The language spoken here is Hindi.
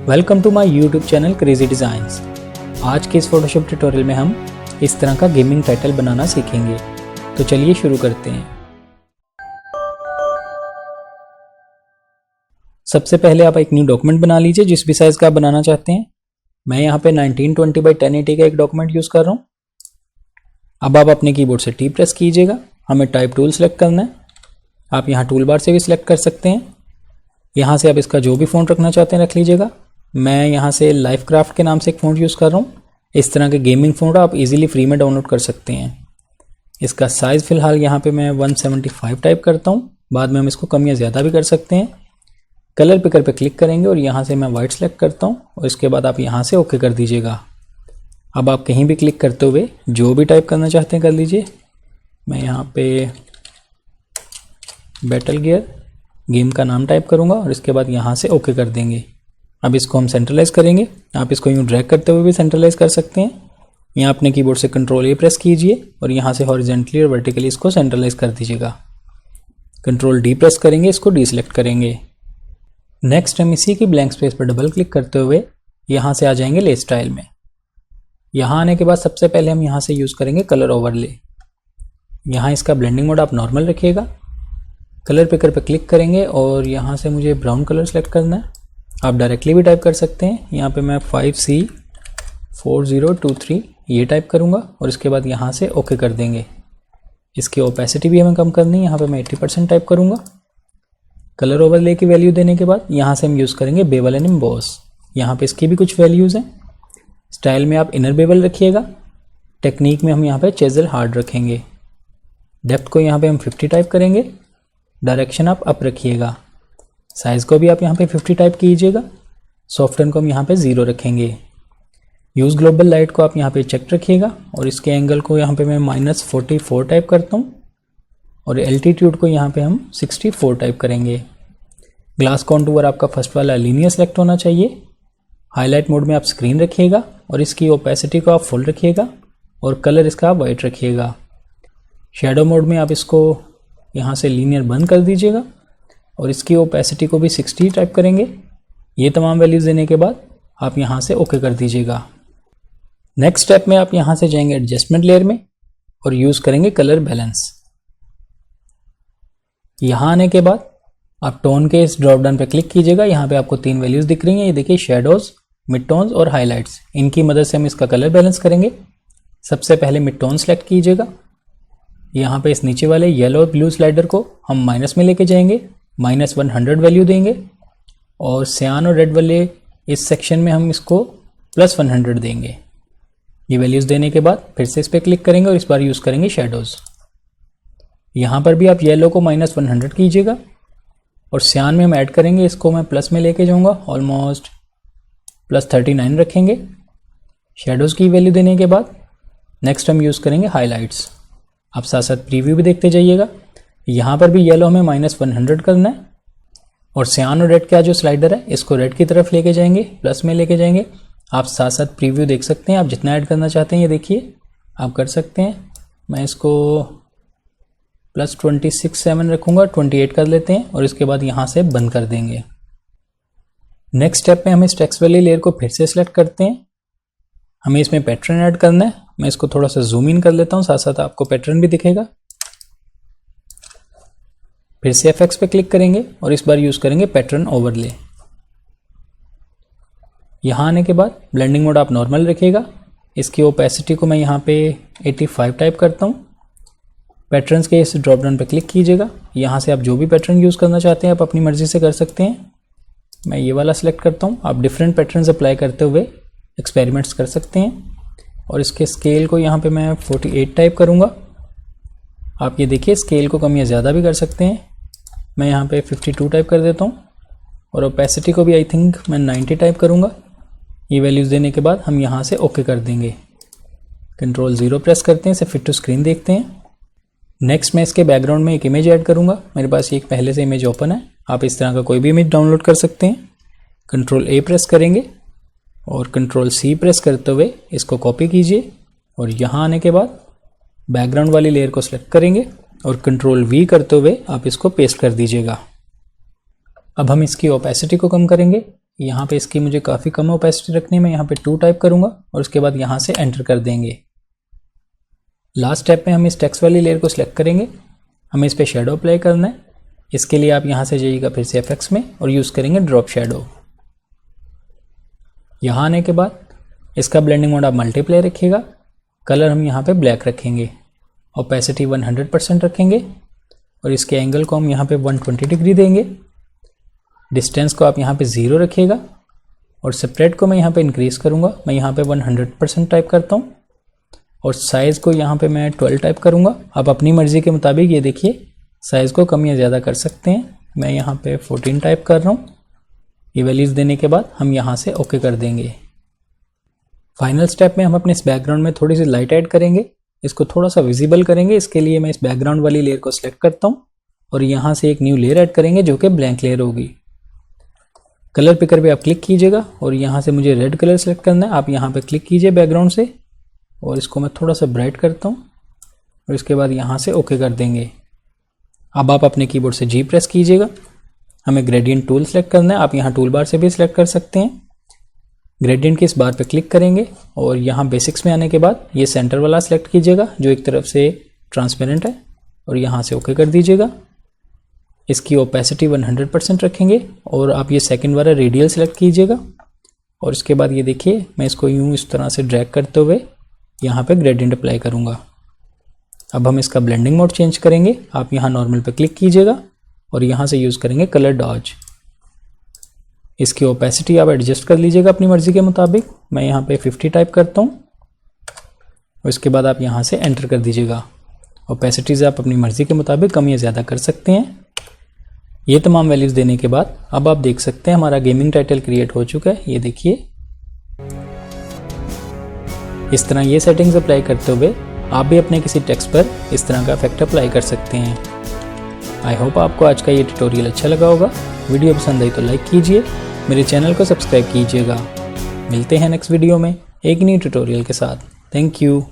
Welcome to my YouTube channel crazy designs. आज के इस फोटोशॉप ट्यूटोरियल में हम इस तरह का गेमिंग टाइटल बनाना सीखेंगे। तो चलिए शुरू करते हैं। सबसे पहले आप एक न्यू डॉक्यूमेंट बना लीजिए जिस भी साइज़ का आप बनाना चाहते हैं। मैं यहाँ पे 1920 बाई 1080 का एक डॉक्यूमेंट यूज़ कर रहा हूँ। अब आप अपने कीबोर्ड से टी प्रेस कीजिएगा। हमें टाइप टूल सेलेक्ट करना है। आप यहाँ टूल बार से भी सिलेक्ट कर सकते हैं। यहाँ से आप इसका जो भी फ़ॉन्ट रखना चाहते हैं रख लीजिएगा। मैं यहाँ से लाइफ क्राफ्ट के नाम से एक फ़ॉन्ट यूज़ कर रहा हूँ। इस तरह के गेमिंग फ़ॉन्ट आप इजीली फ्री में डाउनलोड कर सकते हैं। इसका साइज़ फ़िलहाल यहाँ पे मैं 175 टाइप करता हूँ। बाद में हम इसको कम या ज़्यादा भी कर सकते हैं। कलर पिकर पे क्लिक करेंगे और यहाँ से मैं वाइट सेलेक्ट करता हूँ और इसके बाद आप यहाँ से ओके कर दीजिएगा। अब आप कहीं भी क्लिक करते हुए जो भी टाइप करना चाहते हैं कर लीजिए। मैं यहाँ पे बैटल गियर गेम का नाम टाइप करूँगा और इसके बाद यहाँ से ओके कर देंगे। अब इसको हम सेंट्रलाइज करेंगे। आप इसको यूँ ड्रैग करते हुए भी सेंट्रलाइज कर सकते हैं। यहाँ अपने कीबोर्ड से कंट्रोल ए प्रेस कीजिए और यहाँ से हॉरिजॉन्टली और वर्टिकली इसको सेंट्रलाइज कर दीजिएगा। कंट्रोल डी प्रेस करेंगे, इसको डीसेलेक्ट करेंगे। नेक्स्ट हम इसी की ब्लैंक स्पेस पर डबल क्लिक करते हुए यहाँ से आ जाएंगे ले स्टाइल में। यहाँ आने के बाद सबसे पहले हम यहाँ से यूज़ करेंगे कलर ओवरले। यहाँ इसका ब्लेंडिंग मोड आप नॉर्मल रखिएगा। कलर पिकर पर क्लिक करेंगे और यहाँ से मुझे ब्राउन कलर सेलेक्ट करना है। आप डायरेक्टली भी टाइप कर सकते हैं। यहाँ पे मैं 5C4023 ये टाइप करूँगा और इसके बाद यहाँ से ओके कर देंगे। इसकी ओपेसिटी भी हमें कम करनी है। यहाँ पे मैं 80% टाइप करूँगा। कलर ओवरले की वैल्यू देने के बाद यहाँ से हम यूज़ करेंगे बेवल एंड एम्बॉस। यहाँ पे इसकी भी कुछ वैल्यूज़ हैं। स्टाइल में आप इनर बेवल रखिएगा। टेक्निक में हम यहाँ पे चेजल हार्ड रखेंगे। डेप्थ को यहाँ पे हम 50 टाइप करेंगे। डायरेक्शन आप अप रखिएगा। साइज़ को भी आप यहाँ पे 50 टाइप कीजिएगा। सॉफ्टवेयर को हम यहाँ पे 0 रखेंगे। यूज़ ग्लोबल लाइट को आप यहाँ पे चेक रखिएगा और इसके एंगल को यहाँ पे मैं -44 टाइप करता हूँ और एल्टीट्यूड को यहाँ पे हम 64 टाइप करेंगे। ग्लास कॉन्टूर आपका फर्स्ट वाला लीनियर सेलेक्ट होना चाहिए। हाईलाइट मोड में आप स्क्रीन रखिएगा और इसकी ओपेसिटी को आप फुल रखिएगा और कलर इसका आप वाइट रखिएगा। शेडो मोड में आप इसको यहाँ से लीनियर बंद कर दीजिएगा और इसकी ओपेसिटी को भी 60 टाइप करेंगे। ये तमाम वैल्यूज़ देने के बाद आप यहाँ से ओके कर दीजिएगा। नेक्स्ट स्टेप में आप यहाँ से जाएंगे एडजस्टमेंट लेयर में और यूज़ करेंगे कलर बैलेंस। यहाँ आने के बाद आप टोन के इस ड्रॉप डाउन पे क्लिक कीजिएगा। यहाँ पे आपको 3 वैल्यूज़ दिख रही हैं। ये देखिए शेडोज़, मिड टोन्स और हाईलाइट्स। इनकी मदद से हम इसका कलर बैलेंस करेंगे। सबसे पहले मिड टोन सेलेक्ट कीजिएगा। यहाँ पे इस नीचे वाले येलो और ब्लू स्लाइडर को हम माइनस में लेके जाएंगे, -100 वैल्यू देंगे और सियान और रेड वाले इस सेक्शन में हम इसको +100 देंगे। ये वैल्यूज़ देने के बाद फिर से इस पर क्लिक करेंगे और इस बार यूज़ करेंगे शेडोज़। यहाँ पर भी आप येलो को -100 कीजिएगा और सियान में हम ऐड करेंगे, इसको मैं प्लस में लेके जाऊँगा, ऑलमोस्ट +39 रखेंगे। शेडोज़ की वैल्यू देने के बाद नेक्स्ट हम यूज़ करेंगे हाईलाइट्स। आप साथ साथ प्रीव्यू भी देखते जाइएगा। यहाँ पर भी येलो हमें -100 करना है और सियान और रेड का जो स्लाइडर है इसको रेड की तरफ लेके जाएंगे, प्लस में लेके जाएंगे। आप साथ साथ प्रीव्यू देख सकते हैं। आप जितना ऐड करना चाहते हैं ये देखिए आप कर सकते हैं। मैं इसको +26-7 रखूँगा, 28 कर लेते हैं और इसके बाद यहाँ से बंद कर देंगे। नेक्स्ट स्टेप में हम इस टेक्स्ट वाली लेयर को फिर से सिलेक्ट करते हैं। हमें इसमें पैटर्न ऐड करना है। मैं इसको थोड़ा सा जूम इन कर लेता हूँ, साथ साथ आपको पैटर्न भी दिखेगा। फिर से एफएक्स पे क्लिक करेंगे और इस बार यूज़ करेंगे पैटर्न ओवरले। यहाँ आने के बाद ब्लेंडिंग मोड आप नॉर्मल रखिएगा। इसकी ओपेसिटी को मैं यहाँ पे 85 टाइप करता हूँ। पैटर्न्स के इस ड्रॉप डाउन पे क्लिक कीजिएगा। यहाँ से आप जो भी पैटर्न यूज़ करना चाहते हैं आप अपनी मर्ज़ी से कर सकते हैं। मैं ये वाला सेलेक्ट करता हूँ। आप डिफरेंट पैटर्न्स अप्लाई करते हुए एक्सपेरिमेंट्स कर सकते हैं और इसके स्केल को यहाँ पे मैं 48 टाइप करूँगा। आप ये देखिए स्केल को कम या ज़्यादा भी कर सकते हैं। मैं यहाँ पे 52 टाइप कर देता हूँ और ओपेसिटी को भी आई थिंक मैं 90 टाइप करूँगा। ये वैल्यूज़ देने के बाद हम यहाँ से ओके कर देंगे। कंट्रोल 0 प्रेस करते हैं, इसे फिट टू स्क्रीन देखते हैं। नेक्स्ट मैं इसके बैकग्राउंड में एक इमेज ऐड करूँगा। मेरे पास ये एक पहले से इमेज ओपन है। आप इस तरह का कोई भी इमेज डाउनलोड कर सकते हैं। कंट्रोल A प्रेस करेंगे और कंट्रोल C प्रेस करते हुए इसको कॉपी कीजिए और यहाँ आने के बाद बैकग्राउंड वाली लेयर को सिलेक्ट करेंगे और कंट्रोल V करते हुए आप इसको पेस्ट कर दीजिएगा। अब हम इसकी ओपेसिटी को कम करेंगे। यहाँ पे इसकी मुझे काफ़ी कम ओपेसिटी रखनी है, मैं यहाँ पे 2 टाइप करूँगा और उसके बाद यहाँ से एंटर कर देंगे। लास्ट स्टेप में हम इस टेक्स्ट वाली लेयर को सिलेक्ट करेंगे, हमें इस पर शेडो अप्लाई करना है। इसके लिए आप यहाँ से जाइएगा फिर से एफेक्ट्स में और यूज़ करेंगे ड्रॉप शेडो। यहाँ आने के बाद इसका ब्लेंडिंग मोड आप मल्टीप्लाई रखिएगा, कलर हम यहाँ पे ब्लैक रखेंगे, ओपेसिटी 100% रखेंगे और इसके एंगल को हम यहाँ पे 120 डिग्री देंगे। डिस्टेंस को आप यहाँ पे 0 रखिएगा और स्प्रेड को मैं यहाँ पे इंक्रीज़ करूँगा, मैं यहाँ पे 100% टाइप करता हूँ और साइज़ को यहाँ पे मैं 12 टाइप करूँगा। आप अपनी मर्ज़ी के मुताबिक ये देखिए साइज़ को कम या ज़्यादा कर सकते हैं, मैं यहाँ पे 14 टाइप कर रहा हूँ। ये वैल्यूज़ देने के बाद हम यहाँ से ओके कर देंगे। फाइनल स्टेप में हम अपने इस बैकग्राउंड में थोड़ी सी लाइट ऐड करेंगे, इसको थोड़ा सा विजिबल करेंगे। इसके लिए मैं इस बैकग्राउंड वाली लेयर को सिलेक्ट करता हूँ और यहाँ से एक न्यू लेयर ऐड करेंगे जो कि ब्लैंक लेयर होगी। कलर पिकर पे आप क्लिक कीजिएगा और यहाँ से मुझे रेड कलर सेलेक्ट करना है, आप यहाँ पे क्लिक कीजिए बैकग्राउंड से और इसको मैं थोड़ा सा ब्राइट करता हूँ और इसके बाद यहाँ से ओके कर देंगे। अब आप अपने कीबोर्ड से जी प्रेस कीजिएगा, हमें ग्रेडियंट टूल सेलेक्ट करना है, आप यहाँ टूल बार से भी सिलेक्ट कर सकते हैं। ग्रेडियंट के इस बार पे क्लिक करेंगे और यहाँ बेसिक्स में आने के बाद ये सेंटर वाला सेलेक्ट कीजिएगा जो एक तरफ से ट्रांसपेरेंट है और यहाँ से ओके कर दीजिएगा। इसकी ओपेसिटी 100% रखेंगे और आप ये सेकंड वाला रेडियल सेलेक्ट कीजिएगा और इसके बाद ये देखिए मैं इसको यूँ इस तरह से ड्रैग करते हुए यहाँ पे ग्रेडियंट अप्लाई करूँगा। अब हम इसका ब्लेंडिंग मोड चेंज करेंगे, आप यहाँ नॉर्मल पे क्लिक कीजिएगा और यहाँ से यूज़ करेंगे कलर डॉज। इसकी ओपेसिटी आप एडजस्ट कर लीजिएगा अपनी मर्ज़ी के मुताबिक, मैं यहाँ पे 50 टाइप करता हूँ और इसके बाद आप यहाँ से एंटर कर दीजिएगा। ओपेसिटीज़ आप अपनी मर्ज़ी के मुताबिक कम या ज़्यादा कर सकते हैं। ये तमाम वैल्यूज़ देने के बाद अब आप देख सकते हैं हमारा गेमिंग टाइटल क्रिएट हो चुका है। ये देखिए इस तरह ये सेटिंग्स अप्लाई करते हुए आप भी अपने किसी टेक्स्ट पर इस तरह का इफेक्ट अप्लाई कर सकते हैं। आई होप आपको आज का ये ट्यूटोरियल अच्छा लगा होगा। वीडियो पसंद आई तो लाइक कीजिए, मेरे चैनल को सब्सक्राइब कीजिएगा। मिलते हैं नेक्स्ट वीडियो में एक न्यू ट्यूटोरियल के साथ। Thank you.